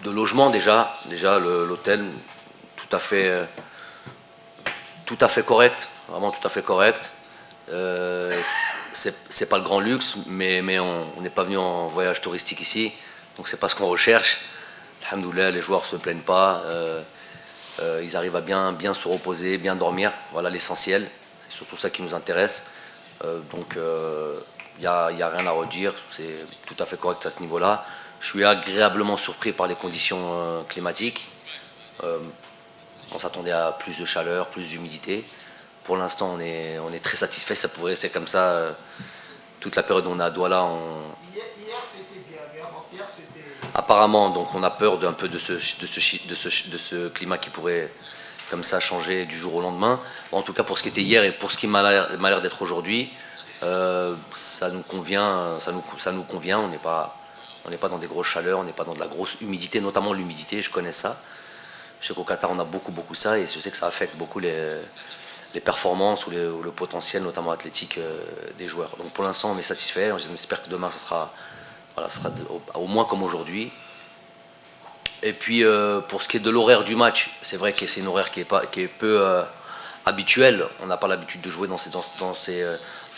de logement déjà. Déjà l'hôtel tout à fait correct, vraiment tout à fait correct. C'est pas le grand luxe, mais on n'est pas venu en voyage touristique ici, donc c'est pas ce qu'on recherche. Alhamdoulilah, les joueurs se plaignent pas, ils arrivent à bien se reposer, bien dormir, voilà l'essentiel, c'est surtout ça qui nous intéresse. Donc il n'y a rien à redire, c'est tout à fait correct à ce niveau-là. Je suis agréablement surpris par les conditions climatiques. On s'attendait à plus de chaleur, plus d'humidité. Pour l'instant, on est très satisfait. Ça pourrait rester comme ça toute la période où on est à Douala. Hier c'était bien, mais avant-hier c'était. Apparemment, donc on a peur d'un peu de ce climat qui pourrait comme ça changer du jour au lendemain. En tout cas, pour ce qui était hier et pour ce qui m'a l'air d'être aujourd'hui, ça nous convient. Ça nous convient. On n'est pas dans des grosses chaleurs, on n'est pas dans de la grosse humidité, notamment l'humidité. Je connais ça. Je sais qu'au Qatar, on a beaucoup ça, et je sais que ça affecte beaucoup les performances ou le potentiel, notamment athlétique, des joueurs. Donc pour l'instant, on est satisfait. On espère que demain, ça sera au moins comme aujourd'hui. Et puis pour ce qui est de l'horaire du match, c'est vrai que c'est une horaire qui est peu habituelle. On n'a pas l'habitude de jouer dans ces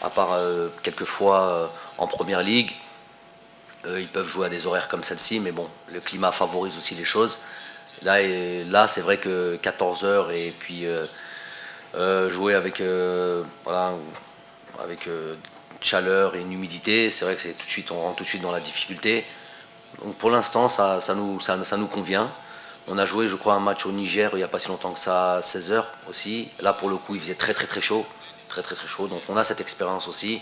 à part quelques fois en première ligue. Ils peuvent jouer à des horaires comme celle-ci, mais bon, le climat favorise aussi les choses. Là c'est vrai que 14 heures et puis jouer avec chaleur et une humidité, c'est vrai que on rentre tout de suite dans la difficulté. Donc pour l'instant, ça nous convient. On a joué, je crois, un match au Niger il n'y a pas si longtemps que ça, à 16 heures aussi. Là, pour le coup, il faisait très chaud. Très chaud. Donc on a cette expérience aussi.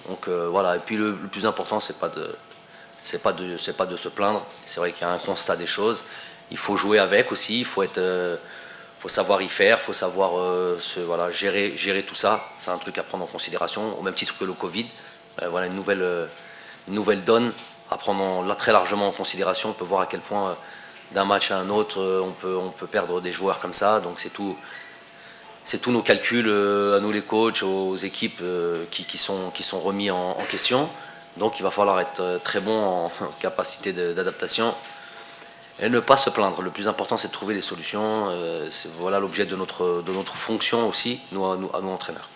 Donc voilà. Et puis le plus important, c'est pas de se plaindre. C'est vrai qu'il y a un constat des choses. Il faut jouer avec aussi. Il faut savoir y faire. Il faut savoir gérer tout ça. C'est un truc à prendre en considération. Au même titre que le Covid. Voilà une nouvelle donne à prendre très largement en considération. On peut voir à quel point d'un match à un autre, on peut perdre des joueurs comme ça. Donc c'est tous nos calculs à nous les coachs, aux équipes qui sont remis en question. Donc il va falloir être très bon en capacité d'adaptation et ne pas se plaindre. Le plus important, c'est de trouver des solutions. Voilà l'objet de notre fonction aussi, à nous entraîneurs.